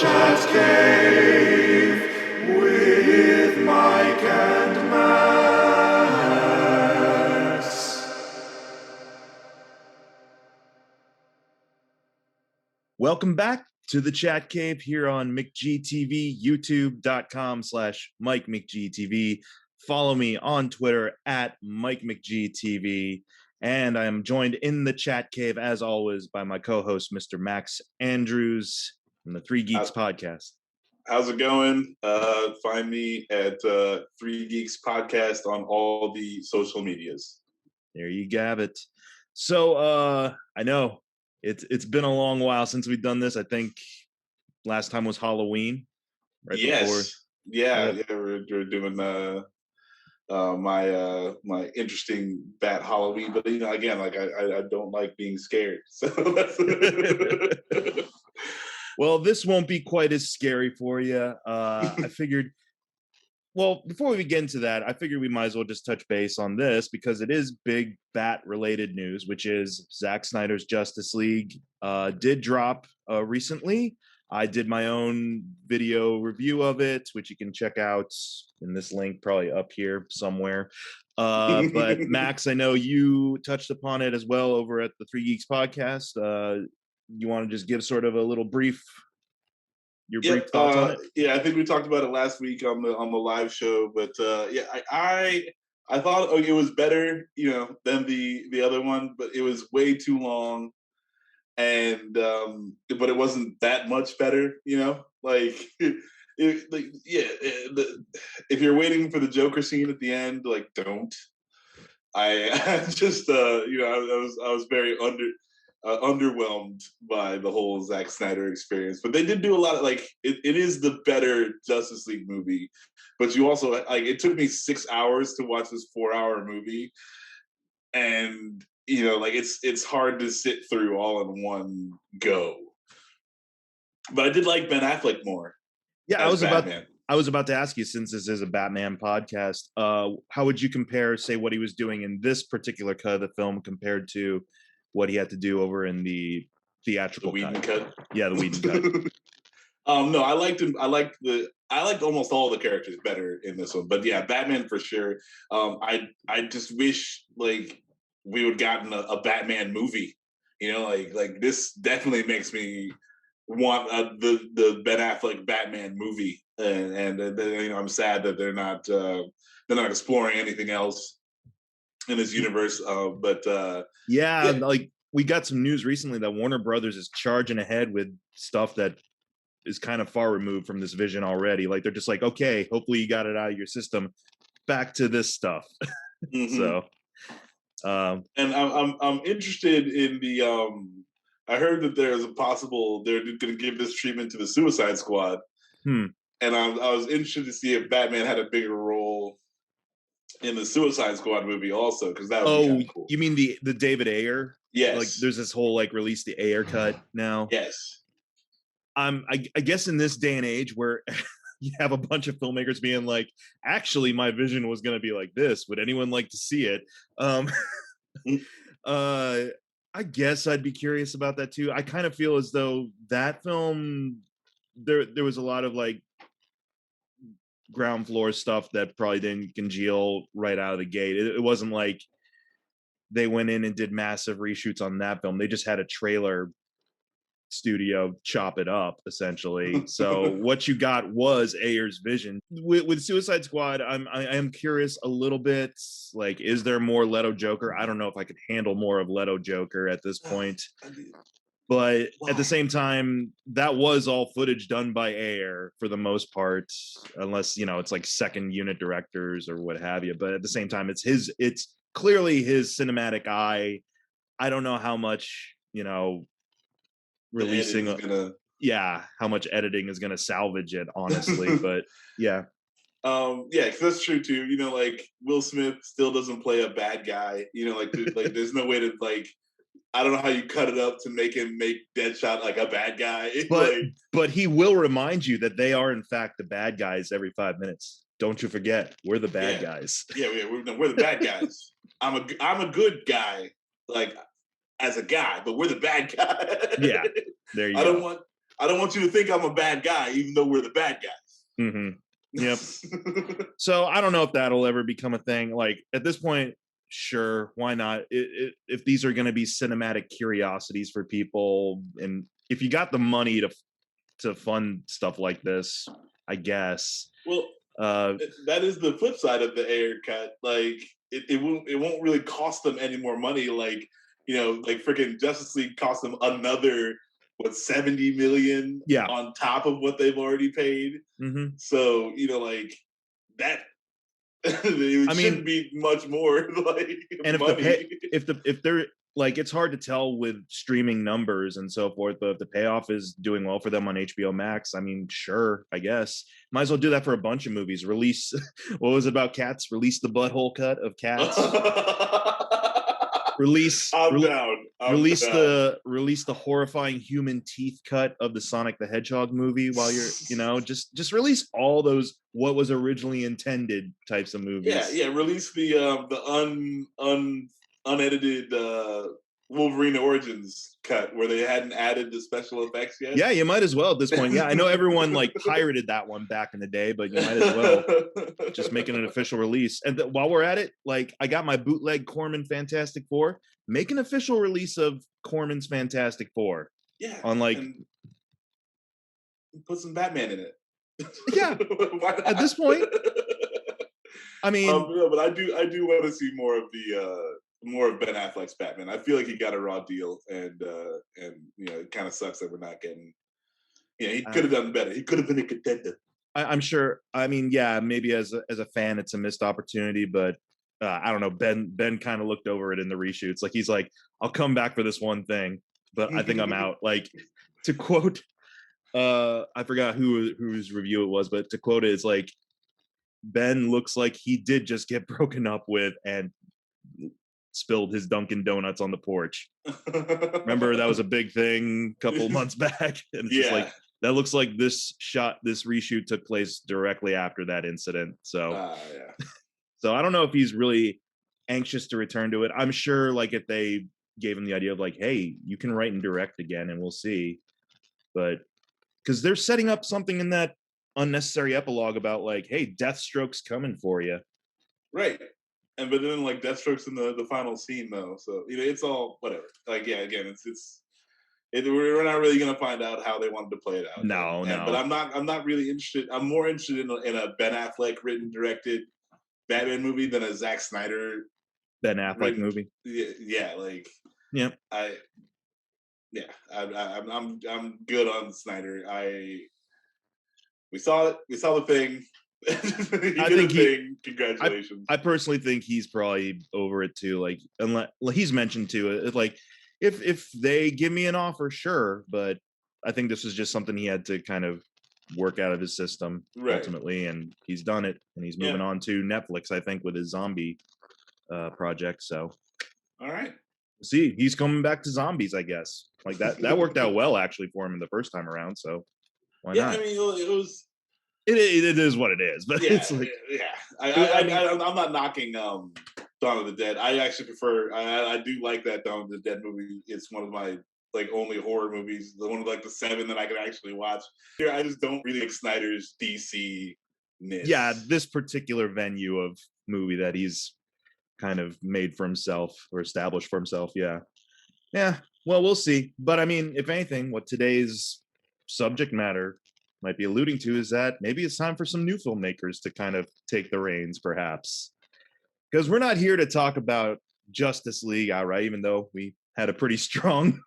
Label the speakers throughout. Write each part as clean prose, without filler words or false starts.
Speaker 1: Chat Cave with Mike and Max.
Speaker 2: Welcome back to the Chat Cave here on McGTV, youtube.com/MikeMcGTV. Follow me on Twitter at MikeMcGTV. And I am joined in the Chat Cave, as always, by my co-host, Mr. Max Andrews from the Three Geeks podcast.
Speaker 3: How's it going? Find me at Three Geeks Podcast on all the social medias.
Speaker 2: There you have it. So I know it's been a long while since we've done this. I think last time was Halloween.
Speaker 3: Right? Yes. Yeah, we're doing my interesting bat Halloween, but again, like I don't like being scared. So that's
Speaker 2: Well, this won't be quite as scary for you. I figured, well, before we get into that, I figured we might as well just touch base on this because it is big bat-related news, which is Zack Snyder's Justice League did drop recently. I did my own video review of it, which you can check out in this link, probably up here somewhere. But Max, I know you touched upon it as well over at the Three Geeks podcast. You want to just give sort of a little brief thoughts on it?
Speaker 3: Yeah, I think we talked about it last week on the live show, but I thought it was better, than the other one, but it was way too long, and but it wasn't that much better, if you're waiting for the Joker scene at the end, like don't. I just I was very underwhelmed by the whole Zack Snyder experience, but they did do a lot of it is the better Justice League movie, but you also it took me 6 hours to watch this 4-hour movie, and it's hard to sit through all in one go. But I did like Ben Affleck more.
Speaker 2: Yeah, I was about to ask you, since this is a Batman podcast, how would you compare, say, what he was doing in this particular cut of the film compared to what he had to do over in the theatrical
Speaker 3: Whedon cut?
Speaker 2: Yeah, the Whedon cut.
Speaker 3: No, I liked him. I liked almost all the characters better in this one. But yeah, Batman for sure. I just wish we would gotten a Batman movie. This definitely makes me want the Ben Affleck Batman movie. And I'm sad that they're not exploring anything else in this universe,
Speaker 2: we got some news recently that Warner Brothers is charging ahead with stuff that is kind of far removed from this vision already. They're just like, okay, hopefully you got it out of your system, back to this stuff. Mm-hmm. So
Speaker 3: and I'm interested in the I heard that there's a possible they're going to give this treatment to the Suicide Squad, and I was interested to see if Batman had a bigger role in the Suicide Squad movie also, because that would be kind of cool.
Speaker 2: You mean the David Ayer?
Speaker 3: Yes.
Speaker 2: There's this whole release the Ayer cut now.
Speaker 3: Yes.
Speaker 2: I guess in this day and age where you have a bunch of filmmakers being like, actually my vision was going to be like this. Would anyone like to see it? I guess I'd be curious about that too. I kind of feel as though that film, there was a lot of ground floor stuff that probably didn't congeal right out of the gate. It wasn't like they went in and did massive reshoots on that film. They just had a trailer studio chop it up, essentially. So what you got was Ayer's vision. With Suicide Squad, I am curious a little bit, is there more Leto Joker? I don't know if I could handle more of Leto Joker at this point. But at the same time, that was all footage done by Ayer for the most part, unless, it's second unit directors or what have you. But at the same time, it's clearly his cinematic eye. I don't know how much, releasing how much editing is going to salvage it, honestly. But yeah.
Speaker 3: Cause that's true too. Will Smith still doesn't play a bad guy. There's no way to I don't know how you cut it up to make him make Deadshot a bad guy.
Speaker 2: But he will remind you that they are in fact the bad guys every 5 minutes. Don't you forget, we're the bad guys.
Speaker 3: Yeah, we're the bad guys. I'm a good guy, as a guy, but we're the bad guy.
Speaker 2: Yeah, there you go.
Speaker 3: I don't want you to think I'm a bad guy, even though we're the bad guys.
Speaker 2: Mm-hmm. Yep. So I don't know if that'll ever become a thing. Like at this point, sure, why not? If these are going to be cinematic curiosities for people, and if you got the money to fund stuff like this, I guess.
Speaker 3: Well, that is the flip side of the air cut. Like it won't really cost them any more money. Like like freaking Justice League cost them another 70 million on top of what they've already paid.
Speaker 2: Mm-hmm.
Speaker 3: So like that. It shouldn't be much more like
Speaker 2: and
Speaker 3: money.
Speaker 2: if they're like, it's hard to tell with streaming numbers and so forth, but if the payoff is doing well for them on HBO Max, I mean, sure, I guess might as well do that for a bunch of movies. Release what was it about Cats? Release the butthole cut of Cats. Release the horrifying human teeth cut of the Sonic the Hedgehog movie while you're just release all those what was originally intended types of movies.
Speaker 3: Release the unedited Wolverine Origins cut where they hadn't added the special effects yet.
Speaker 2: Yeah, you might as well at this point. Yeah, I know everyone like pirated that one back in the day, but you might as well just make it an official release. And while we're at it, like I got my bootleg Corman Fantastic Four. Make an official release of Corman's Fantastic Four.
Speaker 3: Yeah,
Speaker 2: on like
Speaker 3: put some Batman in it.
Speaker 2: Yeah, at this point, I mean,
Speaker 3: but I do want to see more of Ben Affleck's Batman. I feel like he got a raw deal, and it kind of sucks that we're not getting. He could have done better. He could have been a contender.
Speaker 2: I'm sure. I mean, yeah, maybe as a fan, it's a missed opportunity, but I don't know. Ben kind of looked over it in the reshoots. Like he's like, I'll come back for this one thing, but I think I'm out. Like to quote, I forgot whose review it was, but to quote it, it's like Ben looks like he did just get broken up with and spilled his Dunkin' Donuts on the porch. Remember that was a big thing a couple months back, and it's just like that looks like this reshoot took place directly after that incident. So, so I don't know if he's really anxious to return to it. I'm sure, like if they gave him the idea of like, hey, you can write and direct again, and we'll see. But because they're setting up something in that unnecessary epilogue about like, hey, Deathstroke's coming for you,
Speaker 3: right? But then like Deathstroke's in the final scene though, so it's all whatever. Like again, we're not really gonna find out how they wanted to play it out.
Speaker 2: No.
Speaker 3: But I'm not really interested. I'm more interested in a Ben Affleck written directed Batman movie than a Zack Snyder
Speaker 2: Ben Affleck movie.
Speaker 3: Yeah, like I'm good on Snyder. We saw it. We saw the thing. Congratulations.
Speaker 2: I personally think he's probably over it too. Like, unless he's mentioned too, like if they give me an offer, sure. But I think this is just something he had to kind of work out of his system ultimately, and he's done it, and he's moving on to Netflix, I think, with his zombie project. So,
Speaker 3: all right.
Speaker 2: See, he's coming back to zombies, I guess. Like that worked out well actually for him in the first time around. So why not?
Speaker 3: I mean, it was.
Speaker 2: It is what it is, but it's like
Speaker 3: I'm not knocking Dawn of the Dead. I actually prefer. I do like that Dawn of the Dead movie. It's one of my like only horror movies. One of like the 7 that I can actually watch. I just don't really like Snyder's DC-ness.
Speaker 2: Yeah, this particular venue of movie that he's kind of made for himself or established for himself. Yeah. Well, we'll see. But I mean, if anything, what today's subject matter might be alluding to is that maybe it's time for some new filmmakers to kind of take the reins, perhaps. Because we're not here to talk about Justice League outright, even though we had a pretty strong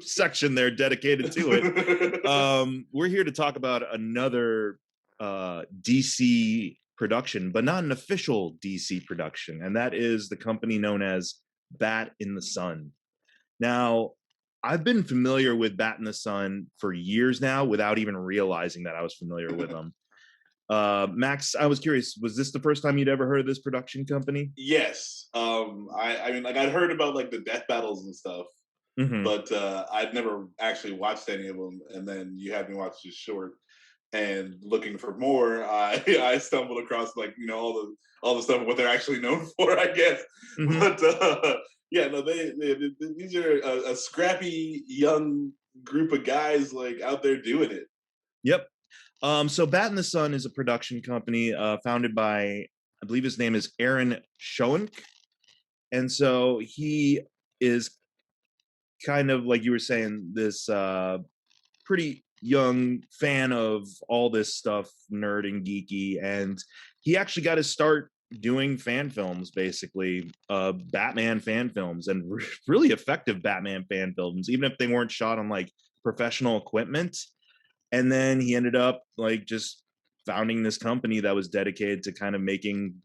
Speaker 2: section there dedicated to it. We're here to talk about another DC production, but not an official DC production, and that is the company known as Bat in the Sun. Now, I've been familiar with Bat in the Sun for years now without even realizing that I was familiar with them. Max, I was curious, was this the first time you'd ever heard of this production company?
Speaker 3: Yes. I mean, like I'd heard about like the death battles and stuff, but I'd never actually watched any of them. And then you had me watch this short, and looking for more, I stumbled across like all the stuff what they're actually known for, I guess. But these are a scrappy young group of guys like out there doing it.
Speaker 2: Yep. So Bat in the Sun is a production company founded by, I believe his name is Aaron Shunk. And so he is kind of like you were saying, this pretty young fan of all this stuff, nerd and geeky. And he actually got his start doing fan films, basically, Batman fan films, and really effective Batman fan films, even if they weren't shot on like professional equipment. And then he ended up like just founding this company that was dedicated to kind of making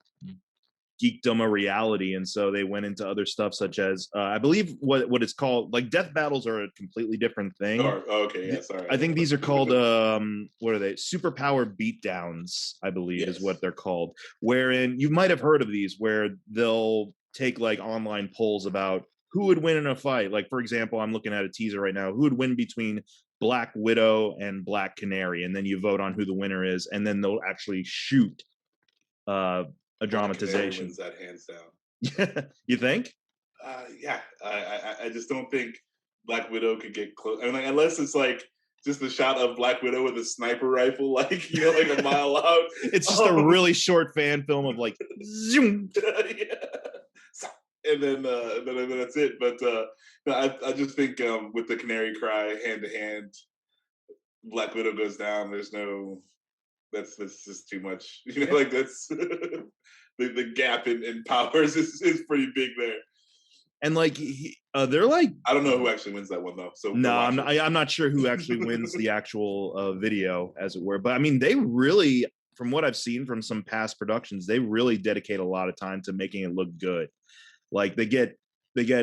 Speaker 2: geekdom a reality. And so they went into other stuff such as I believe what it's called, like death battles are a completely different thing.
Speaker 3: Oh, okay, yeah, sorry.
Speaker 2: I think these are called what are they, superpower beatdowns, I believe, is what they're called, wherein you might have heard of these, where they'll take like online polls about who would win in a fight. Like, for example, I'm looking at a teaser right now, who would win between Black Widow and Black Canary, and then you vote on who the winner is, and then they'll actually shoot a dramatization.
Speaker 3: Wins that hands down.
Speaker 2: You think?
Speaker 3: Yeah, I just don't think Black Widow could get close. I mean, like, unless it's like just the shot of Black Widow with a sniper rifle, like, you know, like a mile out.
Speaker 2: It's just a really short fan film of like zoom.
Speaker 3: Yeah. And then that's it. But no, I just think with the Canary Cry hand to hand, Black Widow goes down. There's no, that's just too much. You know, like that's the gap in powers is pretty big there.
Speaker 2: And like they're like,
Speaker 3: I don't know who actually wins that one though. So
Speaker 2: no, I'm not sure who actually wins the actual video, as it were. But I mean, they really, from what I've seen from some past productions, they really dedicate a lot of time to making it look good. Like they get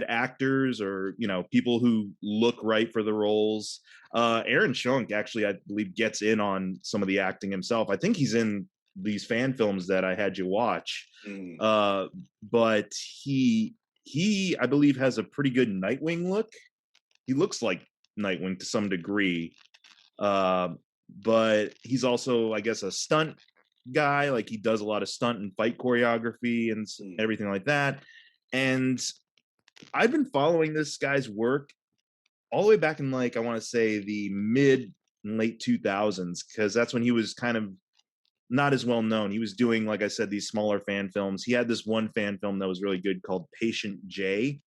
Speaker 2: actors or, you know, people who look right for the roles. Aaron Shunk actually, I believe, gets in on some of the acting himself. I think he's in these fan films that I had you watch. But he I believe has a pretty good Nightwing look. He looks like Nightwing to some degree. But he's also, I guess, a stunt guy. Like he does a lot of stunt and fight choreography and everything like that. And I've been following this guy's work all the way back in, like, I want to say the mid and late 2000s, because that's when he was kind of not as well known. He was doing, like I said, these smaller fan films. He had this one fan film that was really good called Patient J.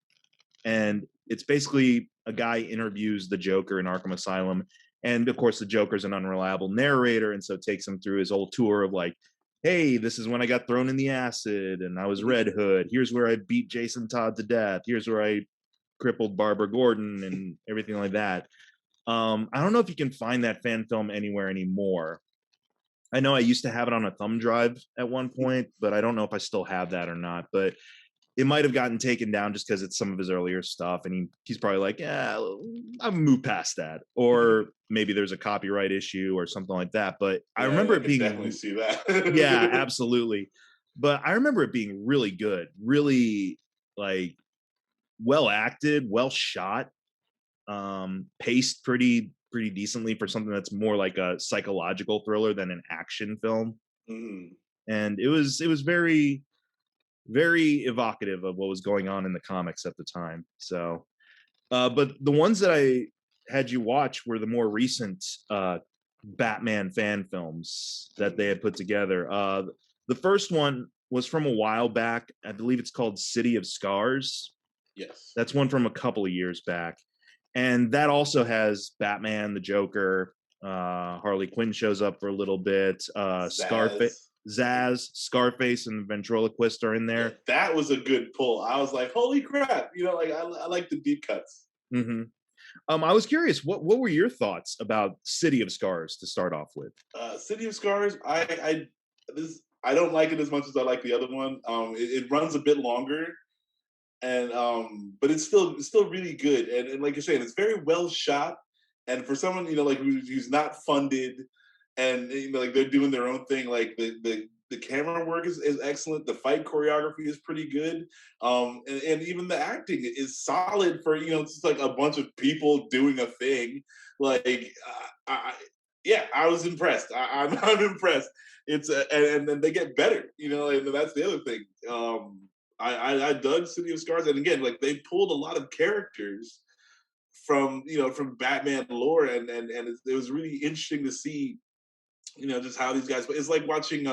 Speaker 2: And it's basically a guy interviews the Joker in Arkham Asylum. And of course, the Joker's an unreliable narrator. And so it takes him through his whole tour of like, hey, this is when I got thrown in the acid and I was Red Hood. Here's where I beat Jason Todd to death. Here's where I crippled Barbara Gordon and everything like that. I don't know if you can find that fan film anywhere anymore. I know I used to have it on a thumb drive at one point, but I don't know if I still have that or not. But it might have gotten taken down just because it's some of his earlier stuff. And he's probably like, yeah, I'll move past that. Or maybe there's a copyright issue or something like that. But I remember it being,
Speaker 3: definitely see that.
Speaker 2: Yeah, absolutely. But I remember it being really good, really like well acted, well shot, paced pretty decently for something that's more like a psychological thriller than an action film. And it was very, very evocative of what was going on in the comics at the time. So, but the ones that I had you watch were the more recent Batman fan films that they had put together. The first one was from a while back. I believe it's called City of Scars.
Speaker 3: Yes.
Speaker 2: That's one from a couple of years back. And that also has Batman, the Joker, Harley Quinn shows up for a little bit, Zaz, Scarface, and the Ventriloquist are in there.
Speaker 3: Yeah, that was a good pull. I was like, holy crap. You know, like I like the deep cuts.
Speaker 2: I was curious, what were your thoughts about City of Scars to start off with?
Speaker 3: City of Scars, I don't like it as much as I like the other one. It runs a bit longer, and but it's still really good. And like you're saying, it's very well shot. And for someone, you know, like who's not funded, and you know, like they're doing their own thing, like the camera work is excellent. The fight choreography is pretty good. And even the acting is solid for, you know, it's just like a bunch of people doing a thing. Like, I was impressed. I'm impressed. It's and then they get better, you know, and that's the other thing. I dug City of Scars, and again, like they pulled a lot of characters from Batman lore, and it was really interesting to see, just how these guys. It's like watching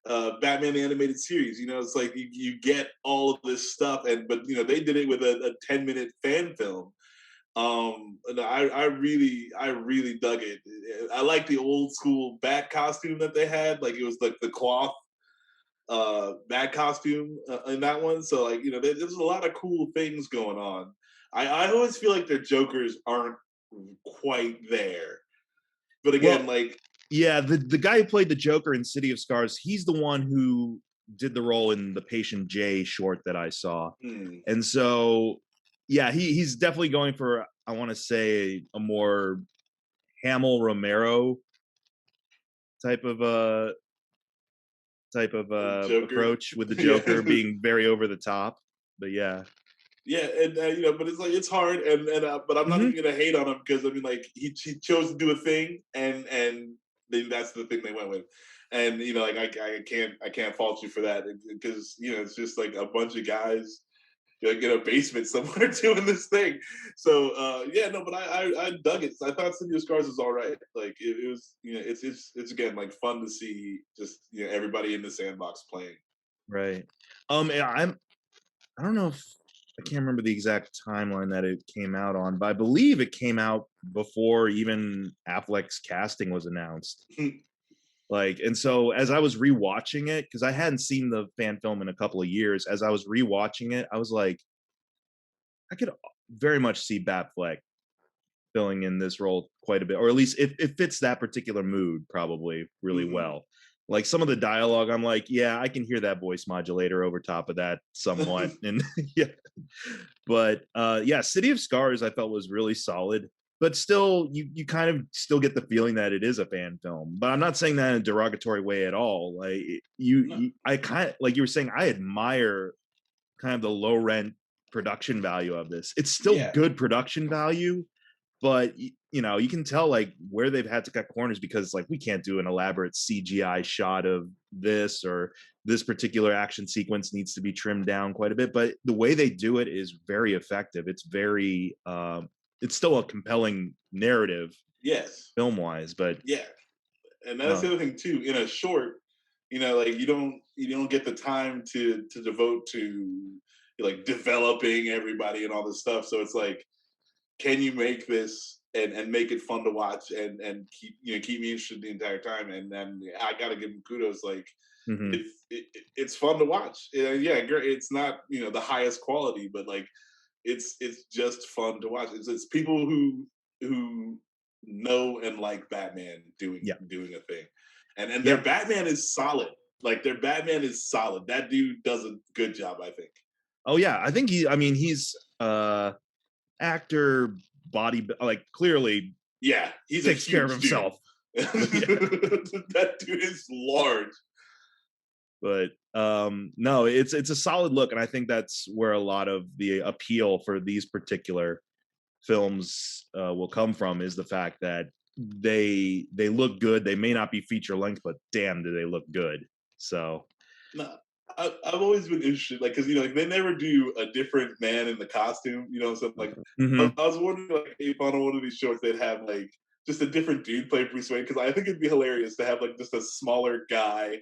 Speaker 3: Batman the animated series. It's like you get all of this stuff, but they did it with a 10-minute fan film. And I really dug it. I like the old school Bat costume that they had. Like it was like the cloth Bat costume in that one. So like there's a lot of cool things going on. I always feel like their Jokers aren't quite there. But again, like
Speaker 2: yeah, the guy who played the Joker in City of Scars, he's the one who did the role in the Patient J short that I saw. And so yeah, he's definitely going for, I want to say, a more Hamill Romero type of approach with the Joker being very over the top. But yeah.
Speaker 3: Yeah, and but it's like it's hard, and but I'm not even gonna hate on him, because I mean, like he chose to do a thing, and then that's the thing they went with, and like I can't fault you for that, because it's just like a bunch of guys in a basement somewhere doing this thing. So yeah, no, but I dug it. I thought City of Scars was all right. Like it was, it's again like fun to see just everybody in the sandbox playing.
Speaker 2: Right. I don't know if I can't remember the exact timeline that it came out on, but I believe it came out before even Affleck's casting was announced. Like, and so as I was rewatching it, because I hadn't seen the fan film in a couple of years, as I was rewatching it, I was like, I could very much see Batfleck filling in this role quite a bit, or at least it fits that particular mood probably really well. Like some of the dialogue, I'm like, yeah, I can hear that voice modulator over top of that somewhat. And yeah, but yeah, City of Scars I felt was really solid, but still, you kind of still get the feeling that it is a fan film. But I'm not saying that in a derogatory way at all. Like I kind of, like you were saying, I admire kind of the low rent production value of this. It's still good production value, but you can tell like where they've had to cut corners, because like we can't do an elaborate CGI shot of this, or this particular action sequence needs to be trimmed down quite a bit, but the way they do it is very effective. It's very it's still a compelling narrative, film wise, but
Speaker 3: yeah. And that's the other thing too, in a short, like you don't get the time to devote to like developing everybody and all this stuff. So it's like, can you make this and make it fun to watch and keep me interested the entire time? And I gotta give them kudos. Like it's fun to watch. Yeah, it's not the highest quality, but like it's just fun to watch. It's people who know and like Batman doing a thing, and their Batman is solid. Like their Batman is solid. That dude does a good job, I think.
Speaker 2: Oh yeah, I think he's actor, body, like clearly
Speaker 3: he
Speaker 2: takes care of himself.
Speaker 3: That dude is large.
Speaker 2: But no, it's a solid look, and I think that's where a lot of the appeal for these particular films will come from, is the fact that they look good. They may not be feature length, but damn, do they look good. So
Speaker 3: no, I've always been interested, like, because they never do a different man in the costume, so like I was wondering, like, if on one of these shorts they'd have like just a different dude play Bruce Wayne, because I think it'd be hilarious to have like just a smaller guy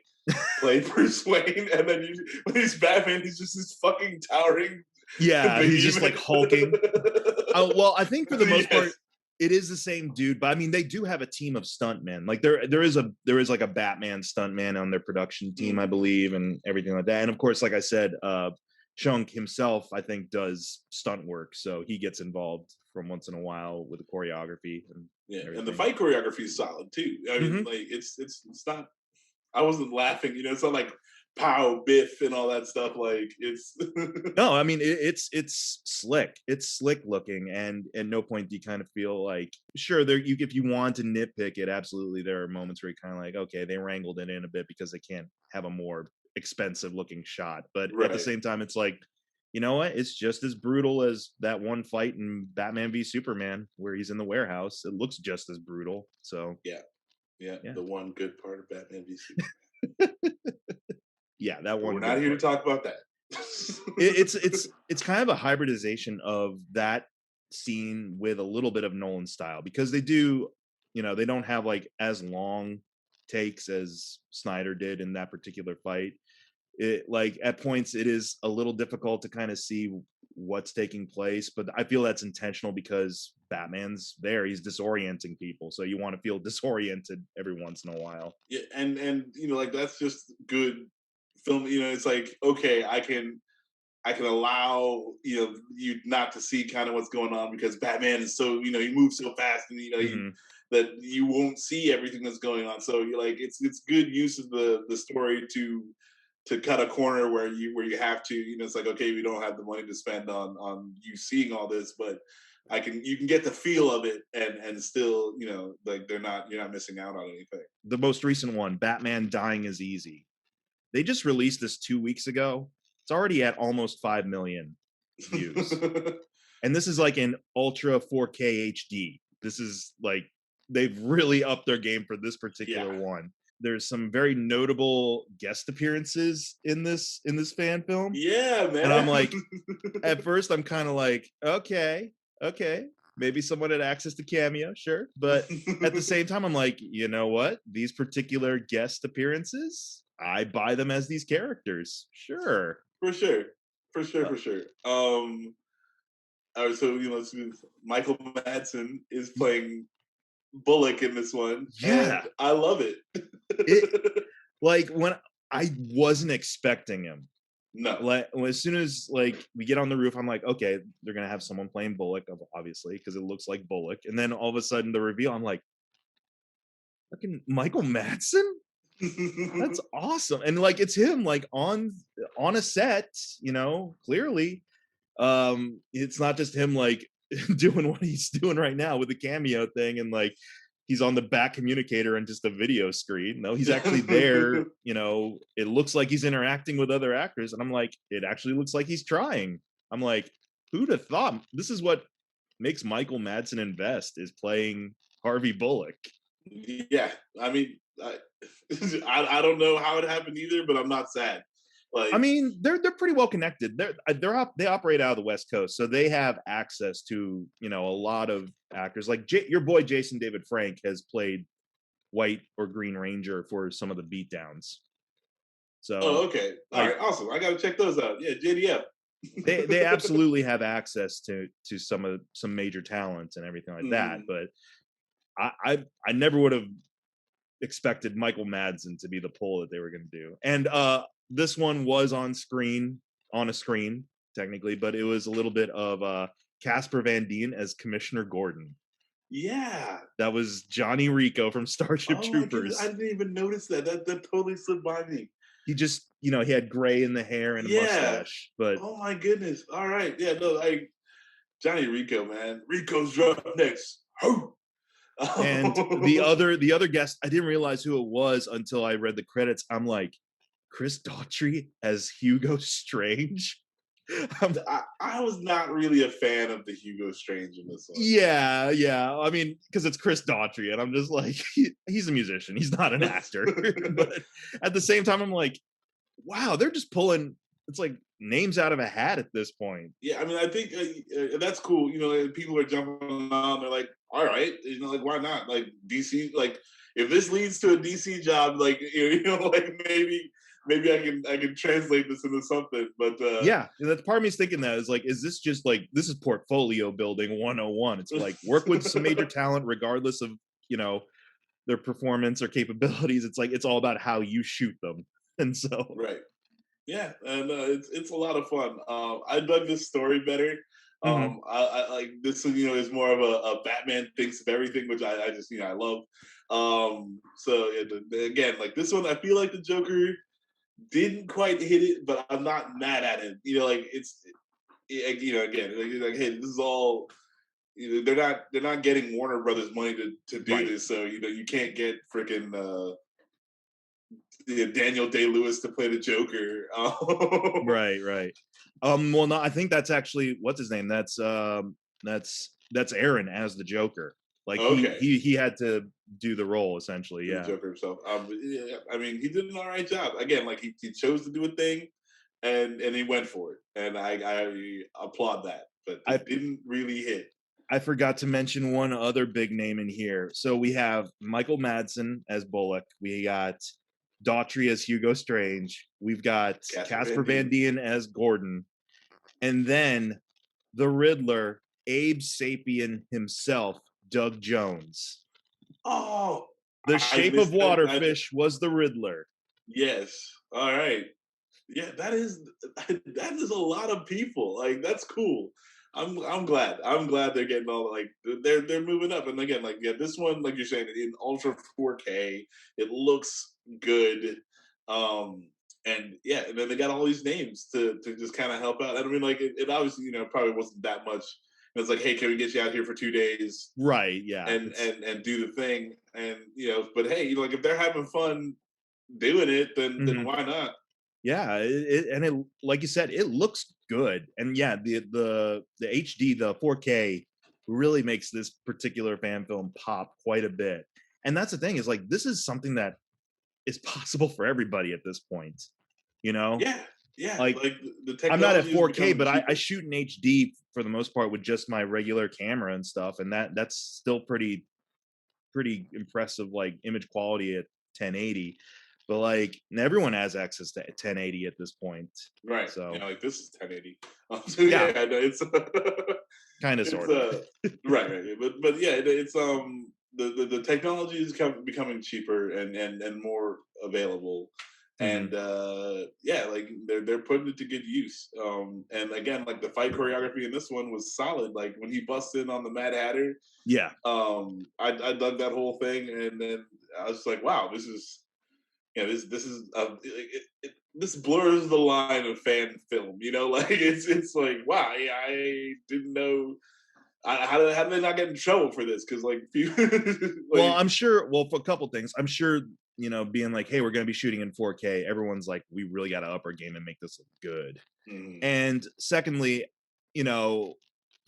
Speaker 3: play Bruce Wayne, and then when he's Batman, he's just this fucking towering.
Speaker 2: Yeah, he's just like hulking. Well, I think for the most part, it is the same dude, but I mean, they do have a team of stuntmen. Like there is like a Batman stuntman on their production team, I believe, and everything like that. And of course, like I said, Shunk himself, I think, does stunt work, so he gets involved from once in a while with the choreography and
Speaker 3: and the fight choreography is solid too. I mean, like it's not. I wasn't laughing, it's not like pow biff and all that stuff. Like it's
Speaker 2: no, I mean it's slick. It's slick looking, and at no point do you kind of feel like, sure, there if you want to nitpick it, absolutely there are moments where you're kind of like, okay, they wrangled it in a bit because they can't have a more expensive looking shot, but at the same time it's like, you know what, it's just as brutal as that one fight in Batman v Superman where he's in the warehouse. It looks just as brutal. So yeah,
Speaker 3: the one good part of Batman v Superman.
Speaker 2: Yeah, that one.
Speaker 3: We're not here to talk about that.
Speaker 2: It's kind of a hybridization of that scene with a little bit of Nolan style, because they do, they don't have like as long takes as Snyder did in that particular fight. It, like, at points it is a little difficult to kind of see what's taking place, but I feel that's intentional because Batman's there, he's disorienting people, so you want to feel disoriented every once in a while.
Speaker 3: Yeah, and like that's just good film. It's like, okay, I can allow you not to see kind of what's going on because Batman is so he moves so fast, and
Speaker 2: Mhm.
Speaker 3: that you won't see everything that's going on. So you're like, it's good use of the story to cut a corner where you have to. It's like, okay, we don't have the money to spend on you seeing all this, but you can get the feel of it, and still like you're not missing out on anything.
Speaker 2: The most recent one, Batman Dying is Easy, they just released this 2 weeks ago. It's already at almost 5 million views. And this is like an ultra 4K HD. This is like, they've really upped their game for this particular
Speaker 3: Yeah.
Speaker 2: one. There's some very notable guest appearances in this fan film.
Speaker 3: Yeah, man.
Speaker 2: And I'm like, at first I'm kind of like, okay, maybe someone had access to Cameo, sure. But at the same time, I'm like, you know what? These particular guest appearances, I buy them as these characters. Sure.
Speaker 3: For sure, for sure,
Speaker 2: Uh,
Speaker 3: for sure. All right, so Michael Madsen is playing Bullock in this one,
Speaker 2: yeah.
Speaker 3: and I love it.
Speaker 2: It, like, when I wasn't expecting him.
Speaker 3: No.
Speaker 2: Like, as soon as like we get on the roof, I'm like, okay, they're gonna have someone playing Bullock, obviously, because it looks like Bullock. And then all of a sudden, the reveal, I'm like, fucking Michael Madsen. That's awesome. And like, it's him, like, on a set, clearly. It's not just him like doing what he's doing right now with the cameo thing, and like he's on the back communicator and just a video screen. No, he's actually there. It looks like he's interacting with other actors, and I'm like, it actually looks like he's trying. I'm like, who'd have thought? This is what makes Michael Madsen invest, is playing Harvey Bullock.
Speaker 3: Yeah, I mean, I don't know how it happened either, but I'm not sad. Like,
Speaker 2: I mean, they're pretty well connected. They operate out of the West Coast, so they have access to a lot of actors. Like your boy Jason David Frank has played White or Green Ranger for some of the beatdowns. So,
Speaker 3: oh, okay, all
Speaker 2: like,
Speaker 3: right, awesome. I got to check those out. Yeah, JDF.
Speaker 2: they absolutely have access to some major talents and everything like that.
Speaker 3: Mm.
Speaker 2: But I never would have expected Michael Madsen to be the pull that they were going to do. And this one was on a screen technically, but it was a little bit of Casper Van Dien as Commissioner Gordon.
Speaker 3: Yeah.
Speaker 2: That was Johnny Rico from Starship
Speaker 3: Oh my
Speaker 2: Troopers.
Speaker 3: goodness, I didn't even notice that. That totally slipped by me.
Speaker 2: He just, he had gray in the hair and a mustache. But
Speaker 3: oh my goodness. All right. Yeah, no, Johnny Rico, man. Rico's Roughnecks. Ho!
Speaker 2: And the other guest, I didn't realize who it was until I read the credits. I'm like, Chris Daughtry as Hugo Strange.
Speaker 3: I was not really a fan of the Hugo Strange in this one.
Speaker 2: Yeah. I mean, because it's Chris Daughtry, and I'm just like, he's a musician. He's not an actor. But at the same time, I'm like, wow, they're just pulling, it's like names out of a hat at this point.
Speaker 3: Yeah, I mean, I think that's cool. People are jumping on. They're like, all right, like, why not? Like, DC, like, if this leads to a DC job, like, like, maybe I can translate this into something. But
Speaker 2: yeah, that part of me is thinking that is like, is this just like, this is portfolio building 101? It's like, work with some major talent regardless of their performance or capabilities. It's like, it's all about how you shoot them. And so,
Speaker 3: right, yeah, and it's a lot of fun. I dug this story better. I like this. Is more of a Batman thinks of everything, which I just I love. So again, like this one, I feel like the Joker didn't quite hit it, but I'm not mad at it. Like again, like, hey, this is all. They're not getting Warner Brothers money to do this, so you can't get freaking Daniel Day-Lewis to play the Joker.
Speaker 2: Right. Well, no, I think that's actually, what's his name? That's Aaron as the Joker. Like,
Speaker 3: okay.
Speaker 2: he had to do the role essentially. Yeah,
Speaker 3: the Joker himself. Yeah, I mean, he did an all right job. Again, like he chose to do a thing, and he went for it, and I applaud that. But it didn't really hit.
Speaker 2: I forgot to mention one other big name in here. So we have Michael Madsen as Bullock. We got Daughtry as Hugo Strange. We've got Casper Van Dien as Gordon. And then the Riddler, Abe Sapien himself, Doug Jones.
Speaker 3: Oh,
Speaker 2: The
Speaker 3: I
Speaker 2: Shape of
Speaker 3: missed that.
Speaker 2: Waterfish was the Riddler.
Speaker 3: Yes. All right. Yeah, that is a lot of people. Like that's cool. I'm glad. I'm glad they're getting all like they're moving up. And again, like yeah, this one, like you're saying, in ultra 4K, it looks good. And yeah, and then they got all these names to just kind of help out. And I mean, like it obviously, probably wasn't that much. And it's like, hey, can we get you out here for 2 days?
Speaker 2: Right, yeah.
Speaker 3: And do the thing. And but hey, like if they're having fun doing it, then why not?
Speaker 2: Yeah, it like you said, it looks good, and yeah, the HD, the 4K, really makes this particular fan film pop quite a bit. And that's the thing is like this is something that is possible for everybody at this point.
Speaker 3: Yeah,
Speaker 2: like
Speaker 3: the technology.
Speaker 2: I'm not at 4K, but I shoot in HD for the most part with just my regular camera and stuff, and that's still pretty impressive, like image quality at 1080. But like everyone has access to 1080 at this point,
Speaker 3: right?
Speaker 2: So
Speaker 3: like this is 1080. So yeah, no, it's
Speaker 2: kind of sort of
Speaker 3: right. But yeah, it's the technology is becoming cheaper and more available, and yeah, like they're putting it to good use. And again, like the fight choreography in this one was solid. Like when he busts in on the Mad Hatter,
Speaker 2: yeah.
Speaker 3: I dug that whole thing, and then I was like, wow, this is. This is this blurs the line of fan film. Like it's like wow, yeah, I didn't know. How did they not get in trouble for this? Because like,
Speaker 2: well, I'm sure. Well, for a couple things, I'm sure being like, hey, we're going to be shooting in 4K. Everyone's like, we really got to up our game and make this look good. And secondly,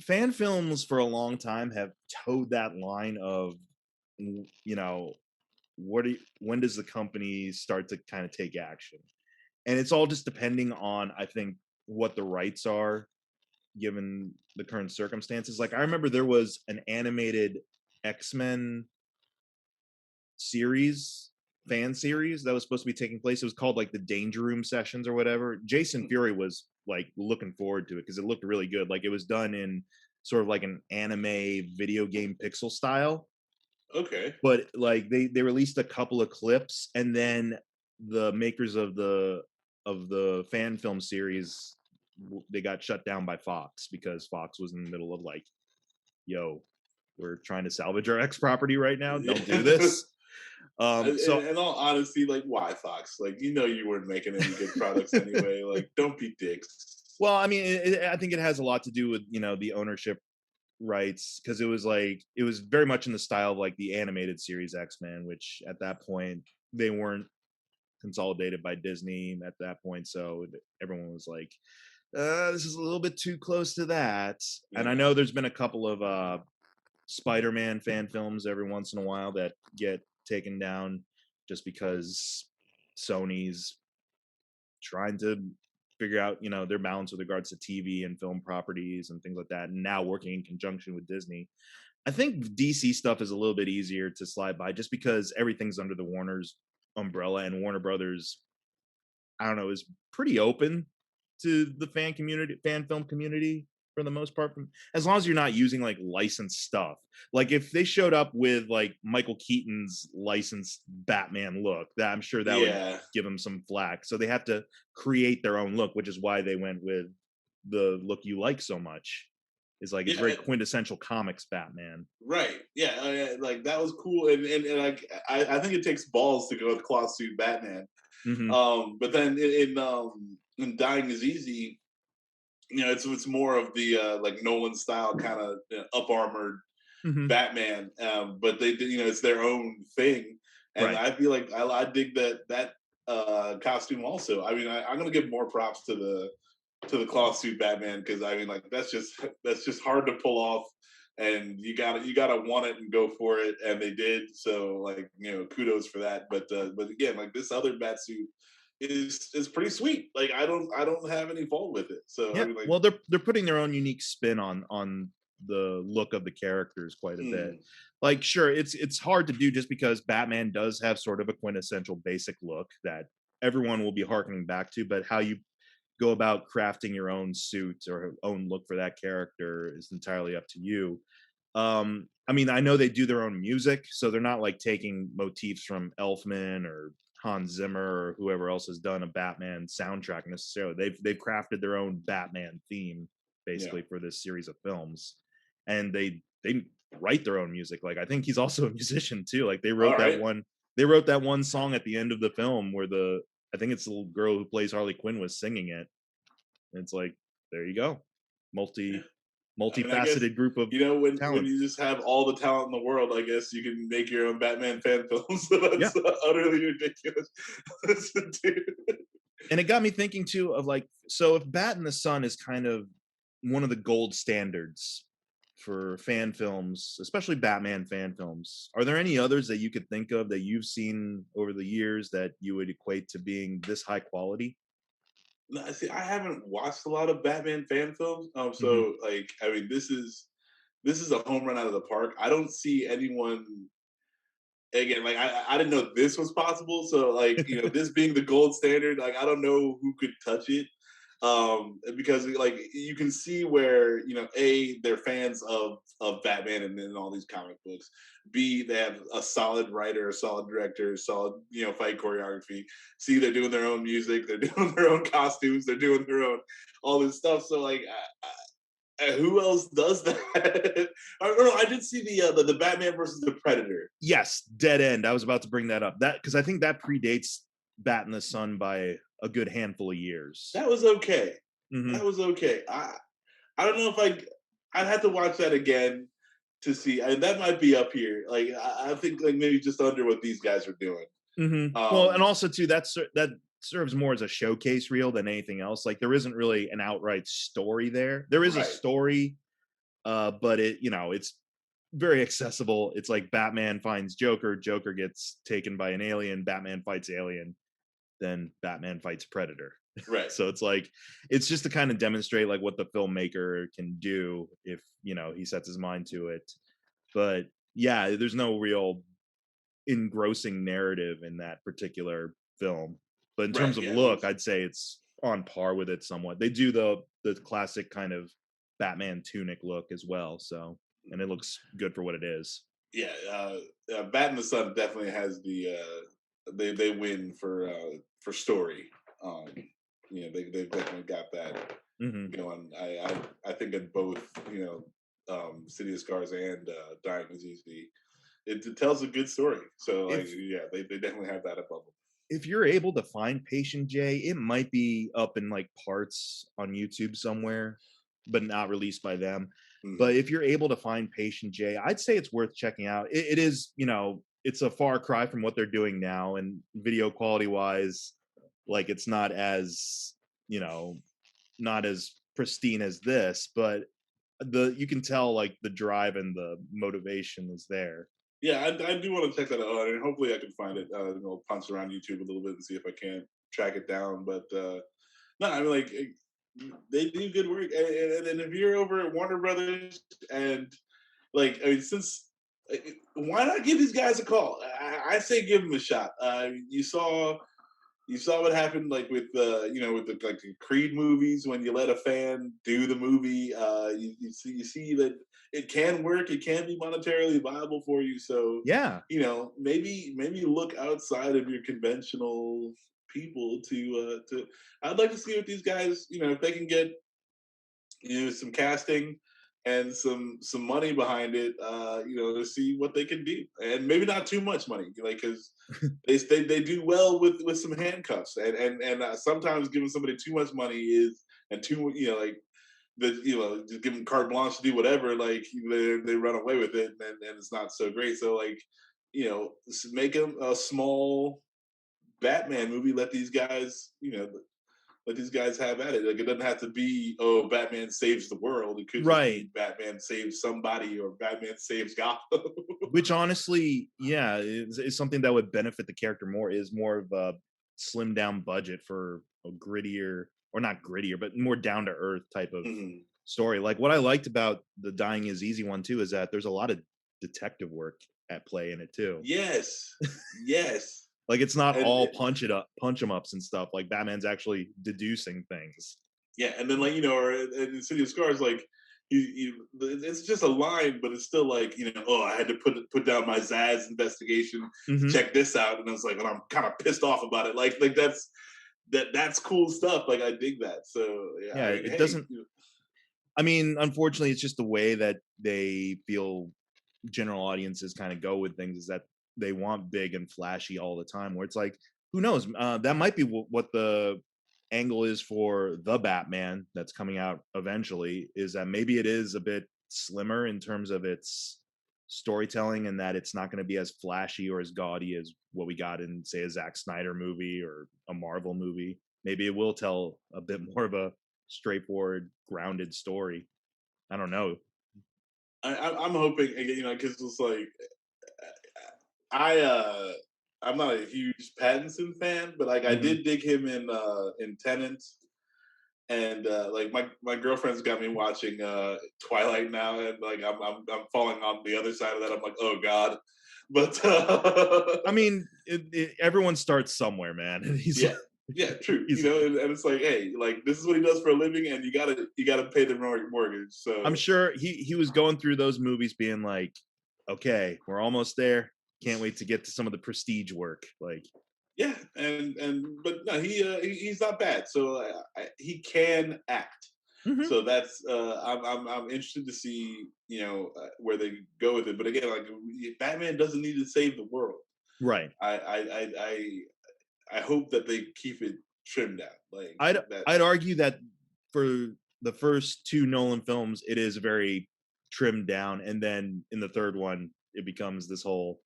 Speaker 2: fan films for a long time have towed that line of, when does the company start to kind of take action? And it's all just depending on, I think, what the rights are given the current circumstances. Like I remember there was an animated X-Men fan series that was supposed to be taking place. It was called like the Danger Room Sessions or whatever. Jason Fury was like looking forward to it because it looked really good. Like it was done in sort of like an anime video game pixel style.
Speaker 3: Okay.
Speaker 2: But like they released a couple of clips, and then the makers of the fan film series, they got shut down by Fox because Fox was in the middle of like, yo, we're trying to salvage our X property right now. Don't do this.
Speaker 3: So in all honesty, like why Fox? Like you weren't making any good products anyway. Like don't be dicks.
Speaker 2: Well, I mean, I think it has a lot to do with the ownership rights, because it was very much in the style of like the animated series X-Men, which at that point they weren't consolidated by Disney at that point, so everyone was like, this is a little bit too close to that. And I know there's been a couple of Spider-Man fan films every once in a while that get taken down just because Sony's trying to figure out their balance with regards to TV and film properties and things like that, and now working in conjunction with Disney. I think DC stuff is a little bit easier to slide by just because everything's under the Warner's umbrella, and Warner Brothers, I don't know, is pretty open to the fan film community for the most part, as long as you're not using like licensed stuff. Like if they showed up with like Michael Keaton's licensed Batman look, that I'm sure that would give them some flack. So they have to create their own look, which is why they went with the look you like so much. It's like it's very quintessential comics Batman.
Speaker 3: Right. Yeah. Like that was cool, and like I think it takes balls to go with cloth suit Batman. But then in Dying is Easy, it's more of the like Nolan style kind of up armored Batman, but they it's their own thing, and I feel like I dig that costume also. I mean, I'm gonna give more props to the cloth suit Batman, because I mean, like that's just hard to pull off, and you gotta want it and go for it, and they did. So like kudos for that. But again, like this other Batsuit is pretty sweet. Like I don't have any fault with it. So
Speaker 2: yeah,
Speaker 3: I mean, like,
Speaker 2: well, they're putting their own unique spin on the look of the characters quite a bit.
Speaker 3: Mm,
Speaker 2: Like, sure, it's hard to do just because Batman does have sort of a quintessential basic look that everyone will be harkening back to, but how you go about crafting your own suit or own look for that character is entirely up to you. I mean, I know they do their own music, so they're not like taking motifs from Elfman or Hans Zimmer or whoever else has done a Batman soundtrack necessarily. They've crafted their own Batman theme
Speaker 3: yeah.
Speaker 2: basically for this series of films, and they write their own music. Like I think he's also a musician too. Like
Speaker 3: All right.
Speaker 2: they wrote that one song at the end of the film where the I think it's the little girl who plays Harley Quinn was singing it. And it's like there you go,
Speaker 3: Yeah. I mean, I guess
Speaker 2: multifaceted group of
Speaker 3: when
Speaker 2: talent.
Speaker 3: you just have all the talent in the world, I guess you can make your own Batman fan films. So
Speaker 2: Yeah.
Speaker 3: that's utterly ridiculous. Dude.
Speaker 2: And it got me thinking too of like, so if Bat in the Sun is kind of one of the gold standards for fan films, especially Batman fan films, are there any others that you could think of that you've seen over the years that you would equate to being this high quality?
Speaker 3: No, see, I haven't watched a lot of Batman fan films.
Speaker 2: Hmm.
Speaker 3: So like, I mean, this is a home run out of the park. I don't see anyone again. Like, I didn't know this was possible. So like, this being the gold standard, like, I don't know who could touch it. Because like you can see where a they're fans of Batman and all these comic books. B they have a solid writer, a solid director, solid fight choreography. C they're doing their own music, they're doing their own costumes, they're doing their own all this stuff. So like, who else does that? I did see the Batman versus the Predator.
Speaker 2: Yes, Dead End. I was about to bring that up. That because I think that predates Bat in the Sun by a good handful of years.
Speaker 3: That was okay.
Speaker 2: Hmm.
Speaker 3: That was okay. I don't know if I'd have to watch that again to see. And that might be up here. Like I think like maybe just under what these guys are doing.
Speaker 2: Hmm. Well, and also too, that serves more as a showcase reel than anything else. Like there isn't really an outright story there. There is a
Speaker 3: Right.
Speaker 2: story, but it's very accessible. It's like Batman finds Joker, Joker gets taken by an alien, Batman fights alien, then Batman fights Predator.
Speaker 3: Right.
Speaker 2: So it's like it's just to kind of demonstrate like what the filmmaker can do if he sets his mind to it. But yeah, there's no real engrossing narrative in that particular film. But in
Speaker 3: Right.
Speaker 2: terms of
Speaker 3: Yeah.
Speaker 2: look, I'd say it's on par with it somewhat. They do the classic kind of Batman tunic look as well, so and it looks good for what it is.
Speaker 3: Yeah. Bat in the Sun definitely has the they win for story. Um, they've definitely got that
Speaker 2: Hmm.
Speaker 3: going. I think in both City of Scars and Dying is Easy. It tells a good story. So like
Speaker 2: If
Speaker 3: yeah, they definitely have that above them.
Speaker 2: if you're able to find Patient J, it might be up in like parts on YouTube somewhere, but not released by them. But
Speaker 3: Hmm.
Speaker 2: if you're able to find Patient J, I'd say it's worth checking out. It is, it's a far cry from what they're doing now, and video quality wise, like it's not as, you know, not as pristine as this, but the you can tell like the drive and the motivation is there.
Speaker 3: Yeah, I do want to check that out, and hopefully I can find it. Punch around YouTube a little bit and see if I can track it down. But no, I mean like they do good work, and if you're over at Warner Brothers, and like I mean, since why not give these guys a call? I say give them a shot. You saw what happened like with with the like the Creed movies when you let a fan do the movie. You see that it can work. It can be monetarily viable for you. So
Speaker 2: Yeah.
Speaker 3: maybe look outside of your conventional people to. I'd like to see what these guys if they can get some casting and some money behind it to see what they can do, and maybe not too much money like because they do well with some handcuffs, and sometimes giving somebody too much money is and too like the just give them carte blanche to do whatever, like they run away with it, and it's not so great. So like make them a small Batman movie, let these guys have at it. Like it doesn't have to be, oh, Batman saves the world. It could just
Speaker 2: Right.
Speaker 3: be Batman saves somebody or Batman saves Gotham.
Speaker 2: Which honestly, yeah, is something that would benefit the character more, is more of a slimmed down budget for a grittier, or not grittier, but more down to earth type of
Speaker 3: Mhm.
Speaker 2: story. Like what I liked about the Dying is Easy one too is that there's a lot of detective work at play in it too.
Speaker 3: Yes, yes,
Speaker 2: Like it's not
Speaker 3: and
Speaker 2: all punch 'em ups and stuff. Like Batman's actually deducing things.
Speaker 3: yeah, and then like or in City of Scars, like it's just a line, but it's still like oh, I had to put down my Zaz investigation to
Speaker 2: Mhm.
Speaker 3: check this out, and I was like, and I'm kind of pissed off about it. Like that's cool stuff. Like I dig that. So yeah,
Speaker 2: Yeah,
Speaker 3: I mean,
Speaker 2: it
Speaker 3: hey,
Speaker 2: doesn't. I mean, unfortunately, it's just the way that they feel general audiences kind of go with things is that they want big and flashy all the time. Where it's like, who knows? That might be what the angle is for the Batman that's coming out eventually. Is that maybe it is a bit slimmer in terms of its storytelling, and that it's not going to be as flashy or as gaudy as what we got in, say, a Zack Snyder movie or a Marvel movie. Maybe it will tell a bit more of a straightforward, grounded story. I don't know.
Speaker 3: I'm hoping because it's like I I'm not a huge Pattinson fan, but like I
Speaker 2: Mhm.
Speaker 3: did dig him in Tenant, and like my girlfriend's got me watching Twilight now, and like I'm falling on the other side of that. I'm like, oh god, but
Speaker 2: I mean, everyone starts somewhere, man. And
Speaker 3: yeah, yeah, true.
Speaker 2: he's.
Speaker 3: And it's like, hey, like this is what he does for a living, and you gotta pay the mortgage.
Speaker 2: I'm
Speaker 3: So
Speaker 2: sure he was going through those movies, being like, okay, we're almost there. Can't wait to get to some of the prestige work. Like,
Speaker 3: yeah, and but no, he's not bad. So he can act.
Speaker 2: mhm,
Speaker 3: So that's I'm interested to see where they go with it. But again, like Batman doesn't need to save the world.
Speaker 2: right.
Speaker 3: I hope that they keep it trimmed down like
Speaker 2: I'd
Speaker 3: that.
Speaker 2: I'd argue that for the first two Nolan films, it is very trimmed down, and then in the third one, it becomes this whole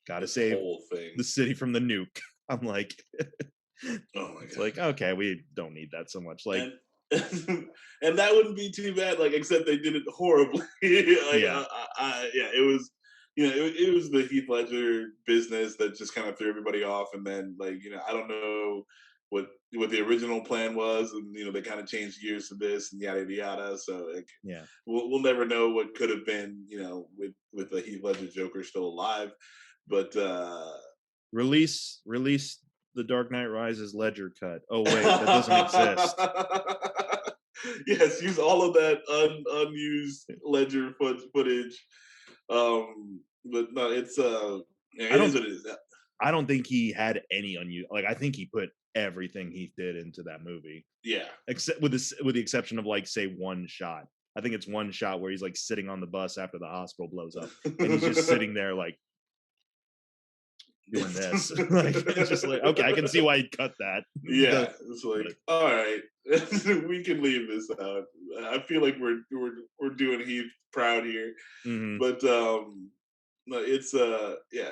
Speaker 2: gotta
Speaker 3: This
Speaker 2: save
Speaker 3: whole thing.
Speaker 2: the city from the nuke. I'm like,
Speaker 3: Oh my
Speaker 2: it's
Speaker 3: god.
Speaker 2: like okay, we don't need that so much. Like,
Speaker 3: And and that wouldn't be too bad. Like except they did it horribly. Like
Speaker 2: yeah,
Speaker 3: yeah, it was. It was the Heath Ledger business that just kind of threw everybody off, and then like I don't know what the original plan was, and they kind of changed gears to this and yada yada. So like
Speaker 2: yeah.
Speaker 3: we'll never know what could have been, with the Heath Ledger Joker still alive. But
Speaker 2: Release the Dark Knight Rises Ledger cut. Oh wait, that doesn't exist.
Speaker 3: yes, use all of that unused Ledger footage. But no, it's yeah,
Speaker 2: I
Speaker 3: it is
Speaker 2: don't
Speaker 3: what it is.
Speaker 2: I don't think he had any unused. Like I think he put everything he did into that movie,
Speaker 3: Yeah.
Speaker 2: except with the exception of like say one shot. I think it's one shot where he's like sitting on the bus after the hospital blows up, and he's just sitting there like doing this. Like it's just like okay, I can see why he cut that.
Speaker 3: Yeah, it's like,
Speaker 2: But
Speaker 3: all right, we can leave this out. I feel like we're doing Heath proud here,
Speaker 2: mhm.
Speaker 3: but no, it's yeah.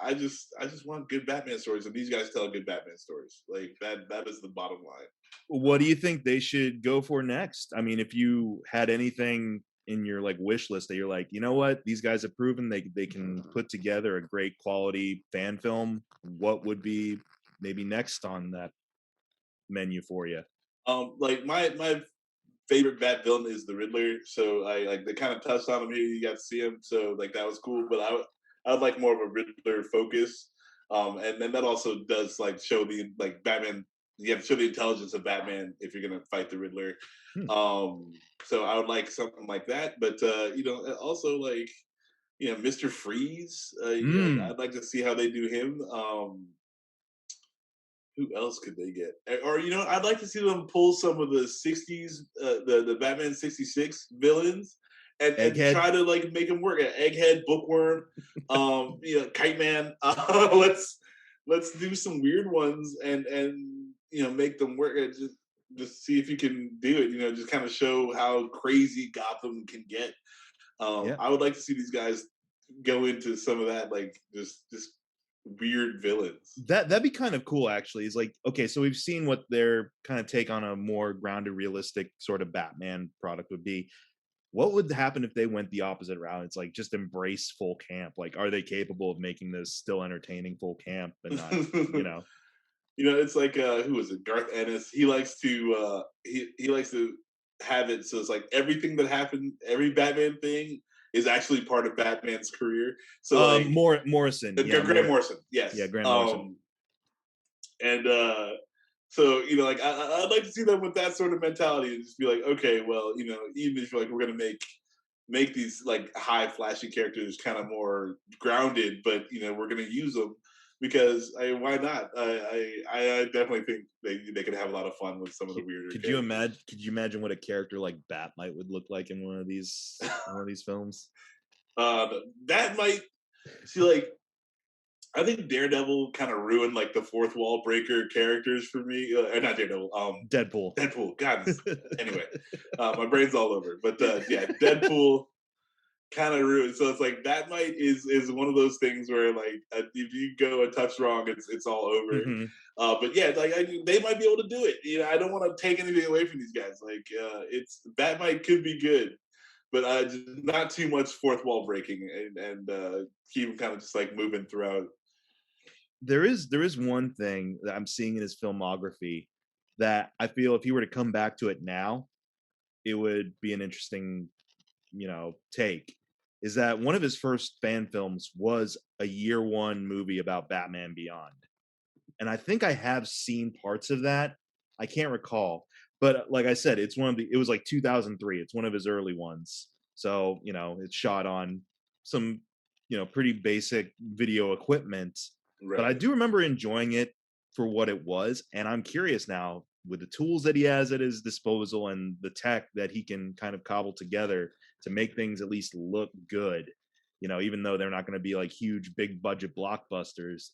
Speaker 3: I just want good Batman stories, and these guys tell good Batman stories. Like that is the bottom line.
Speaker 2: What do you think they should go for next? I mean, if you had anything in your like wish list that you're like, you know what, these guys have proven they can put together a great quality fan film. What would be maybe next on that menu for you?
Speaker 3: Like my favorite Bat villain is the Riddler, so I like they kind of touched on him here. You got to see him, so like that was cool. But I would like more of a Riddler focus, and then that also does like show the like Batman. You have to show the intelligence of Batman if you're gonna fight the Riddler.
Speaker 2: Hmm.
Speaker 3: So I would like something like that, but also like Mr. Freeze.
Speaker 2: Mm,
Speaker 3: I'd like to see how they do him. Who else could they get? Or I'd like to see them pull some of the '60s, the Batman '66 villains, and
Speaker 2: Egghead.
Speaker 3: try to like make them work. Egghead, Bookworm, Kite Man. Let's do some weird ones and make them work. Just see if you can do it. Just kind of show how crazy Gotham can get.
Speaker 2: Yeah.
Speaker 3: I would like to see these guys go into some of that, like just weird villains.
Speaker 2: That'd be kind of cool actually. Is like, okay, so we've seen what their kind of take on a more grounded, realistic sort of Batman product would be. What would happen if they went the opposite route? It's like just embrace full camp. Like, are they capable of making this still entertaining full camp and not, you know?
Speaker 3: It's like who is it? Garth Ennis. He likes to have it so it's like everything that happened, every Batman thing is actually part of Batman's career. So like
Speaker 2: Morrison,
Speaker 3: Grant Morrison, yes,
Speaker 2: yeah, Grant Morrison.
Speaker 3: And so like I'd like to see them with that sort of mentality and just be like, okay, well, even if like we're gonna make these like high flashy characters kind of more grounded, but we're gonna use them because why not? I definitely think they could have a lot of fun with some of the weirder.
Speaker 2: Could you imagine what a character like Batmite would look like in one of these films?
Speaker 3: That might see like. I think Daredevil kind of ruined like the fourth wall breaker characters for me. Not Daredevil.
Speaker 2: Deadpool.
Speaker 3: God. Anyway, my brain's all over. But yeah, Deadpool kind of ruined. So it's like Batmite is one of those things where like if you go a touch wrong, it's all over.
Speaker 2: Mm-hmm.
Speaker 3: But yeah, like they might be able to do it. I don't want to take anything away from these guys. Like Batmite could be good. But not too much fourth wall breaking and keep him kind of just like moving throughout.
Speaker 2: There is one thing that I'm seeing in his filmography that I feel if he were to come back to it now, it would be an interesting, take. Is that one of his first fan films was a year one movie about Batman Beyond. And I think I have seen parts of that. I can't recall. But like I said, it was like 2003. It's one of his early ones. So, it's shot on some, pretty basic video equipment.
Speaker 3: Right.
Speaker 2: But I do remember enjoying it for what it was. And I'm curious now with the tools that he has at his disposal and the tech that he can kind of cobble together to make things at least look good, even though they're not going to be like huge, big budget blockbusters.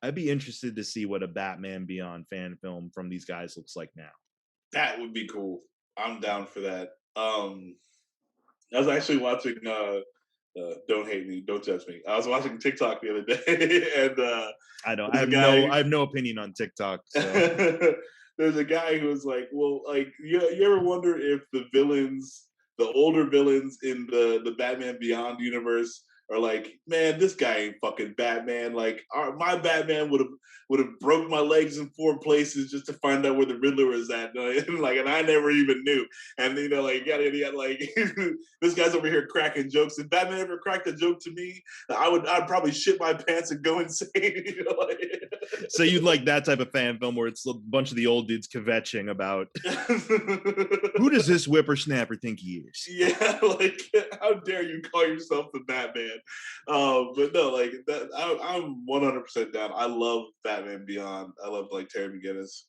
Speaker 2: I'd be interested to see what a Batman Beyond fan film from these guys looks like now.
Speaker 3: That would be cool. I'm down for that. I was actually watching don't hate me, don't judge me. I was watching TikTok the other day, and
Speaker 2: I have no opinion on TikTok. So.
Speaker 3: There's a guy who was like, "Well, like you ever wonder if the older villains in the Batman Beyond universe are like, man, this guy ain't fucking Batman. Like, my Batman would have broke my legs in 4 places just to find out where the Riddler was at, and I never even knew. And like this guy's over here cracking jokes. If Batman ever cracked a joke to me, I'd probably shit my pants and go insane.
Speaker 2: So you'd like that type of fan film where it's a bunch of the old dudes kvetching about who does this whippersnapper think he is?
Speaker 3: Yeah, like how dare you call yourself the Batman? But no, like that. I'm 100% down. I love Batman Beyond. I love like Terry McGinnis.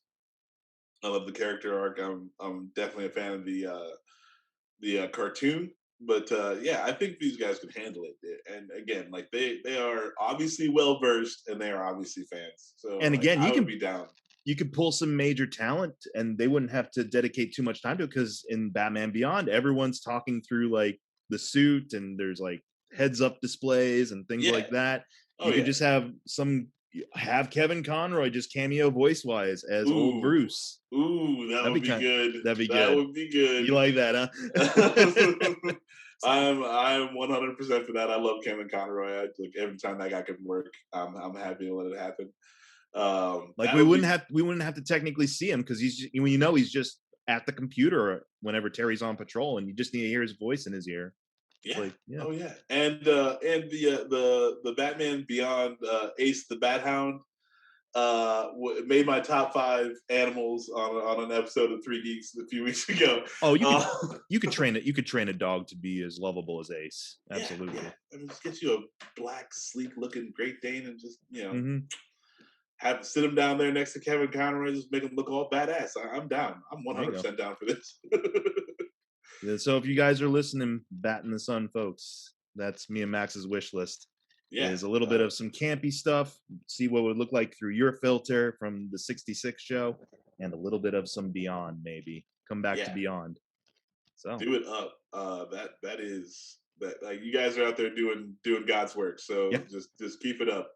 Speaker 3: I love the character arc. I'm definitely a fan of the cartoon. But yeah, I think these guys can handle it. And again, like they are obviously well versed and they are obviously fans. So
Speaker 2: and again,
Speaker 3: I would be down.
Speaker 2: You could pull some major talent and they wouldn't have to dedicate too much time to it because in Batman Beyond, everyone's talking through like the suit and there's like heads up displays and things like that. You could just have Kevin Conroy just cameo voice wise as old Bruce.
Speaker 3: Ooh, that would be good.
Speaker 2: That'd be good.
Speaker 3: That would be good.
Speaker 2: You like that, huh?
Speaker 3: I'm 100% for that. I love Kevin Conroy. Like every time that guy can work, I'm happy to let it happen.
Speaker 2: Like we wouldn't have to technically see him because he's just at the computer whenever Terry's on patrol, and you just need to hear his voice in his ear.
Speaker 3: Yeah. Oh yeah. And the Batman Beyond Ace the Bat Hound made my top 5 animals on an episode of 3 Geeks a few weeks ago.
Speaker 2: Oh, you could train it. You could train a dog to be as lovable as Ace. Absolutely.
Speaker 3: Yeah. I mean, just get you a black, sleek-looking Great Dane and just have sit him down there next to Kevin Conroy, just make him look all badass. I'm down. I'm 100% down for this.
Speaker 2: So if you guys are listening, Bat in the Sun folks, that's me and Max's wish list. Yeah, is a little bit of some campy stuff. See what it would look like through your filter from the '66 show, and a little bit of some Beyond. Maybe come back to Beyond. So
Speaker 3: do it up. That is that. Like you guys are out there doing God's work. So just keep it up.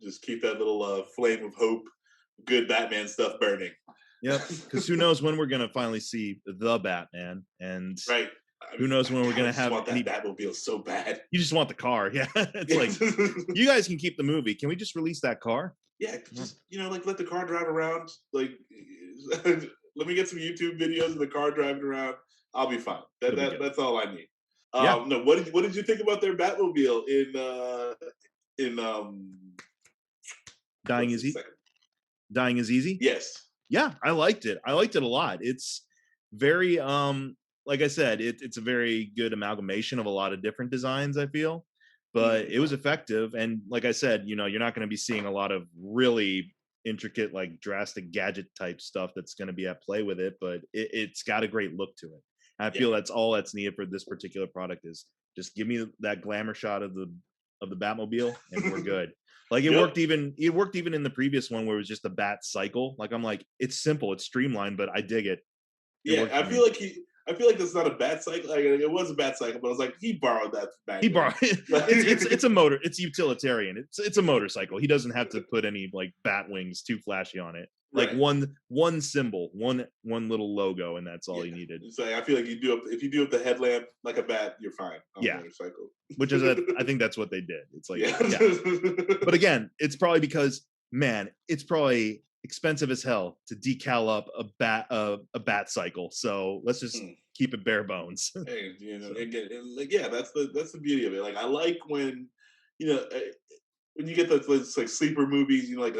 Speaker 3: Just keep that little flame of hope, good Batman stuff burning.
Speaker 2: Yep, because who knows when we're gonna finally see the Batman, and who knows when we're gonna have
Speaker 3: that Batmobile so bad.
Speaker 2: You just want the car, It's like you guys can keep the movie. Can we just release that car?
Speaker 3: Yeah, just like let the car drive around, like let me get some YouTube videos of the car driving around. I'll be fine. That's all I need.
Speaker 2: Yeah.
Speaker 3: No, what did you think about their Batmobile in
Speaker 2: Dying
Speaker 3: what's
Speaker 2: is
Speaker 3: the second?
Speaker 2: Dying is easy.
Speaker 3: Yes.
Speaker 2: Yeah, I liked it. I liked it a lot. It's very like I said, it's a very good amalgamation of a lot of different designs, I feel. But it was effective. And like I said, you know, you're not going to be seeing a lot of really intricate, like drastic gadget type stuff that's going to be at play with it, but it's got a great look to it. And I feel that's all that's needed for this particular product is just give me that glamour shot of the Batmobile and we're good. Like it worked even in the previous one where it was just a bat cycle. Like I'm like, it's simple, it's streamlined, but I dig it.
Speaker 3: I feel like that's not a bat cycle. Like, it was a bat cycle, but I was like, he borrowed that.
Speaker 2: He borrowed it's a motor. It's utilitarian. It's a motorcycle. He doesn't have to put any like bat wings too flashy on it. Like one symbol, one little logo, and that's all he needed.
Speaker 3: So I feel like if you do up the headlamp like a bat, you're fine on a motorcycle.
Speaker 2: Which is I think that's what they did. It's like But again, it's probably because it's probably expensive as hell to decal up a bat cycle. So let's just keep it bare bones.
Speaker 3: Hey, you know, that's the beauty of it. Like I like when, you know, when you get those like sleeper movies, you know, like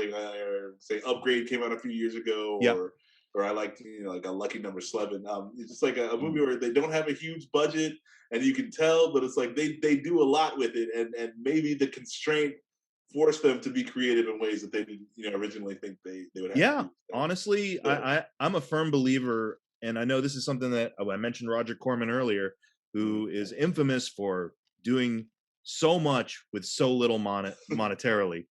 Speaker 3: say Upgrade came out a few years ago, or I like, you know, like a Lucky Number 11. It's just like a movie where they don't have a huge budget and you can tell, but it's like they do a lot with it, and maybe the constraint forced them to be creative in ways that they didn't, you know, originally think they would have.
Speaker 2: Yeah, honestly, I'm a firm believer, and I know this is something that I mentioned Roger Corman earlier, who is infamous for doing so much with so little monetarily.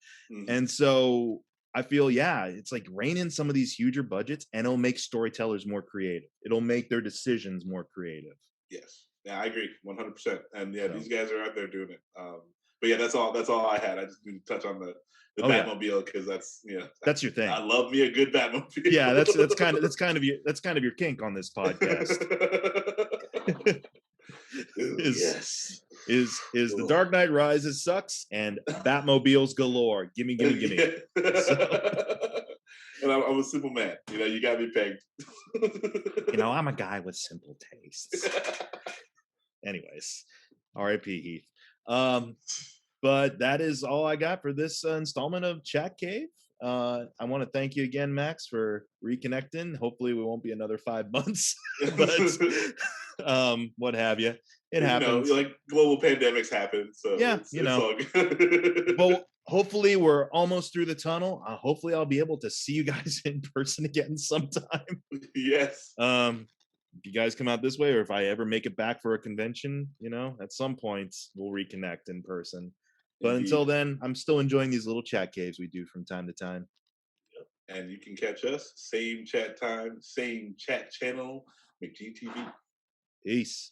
Speaker 2: And so I feel, it's like rein in some of these huger budgets and it'll make storytellers more creative. It'll make their decisions more creative.
Speaker 3: Yes. Yeah, I agree 100%. And these guys are out there doing it. But that's all I had. I just need to touch on the Batmobile because that's your thing. I love me a good Batmobile.
Speaker 2: Yeah, that's kind of your kink on this podcast. Is The Dark Knight Rises sucks and Batmobiles galore. Gimme.
Speaker 3: And I'm a simple man. You know, you got me pegged.
Speaker 2: You know, I'm a guy with simple tastes. Anyways, R.I.P. Heath. But that is all I got for this installment of Chat Cave. I want to thank you again, Max, for reconnecting. Hopefully we won't be another 5 months, but what have you. It happens.
Speaker 3: You know, like global pandemics happen. So it's all good.
Speaker 2: Well, hopefully we're almost through the tunnel. Hopefully I'll be able to see you guys in person again sometime.
Speaker 3: Yes.
Speaker 2: If you guys come out this way, or if I ever make it back for a convention, you know, at some point we'll reconnect in person. But until then, I'm still enjoying these little chat caves we do from time to time.
Speaker 3: And you can catch us, same chat time, same chat channel, McGTV.
Speaker 2: Peace.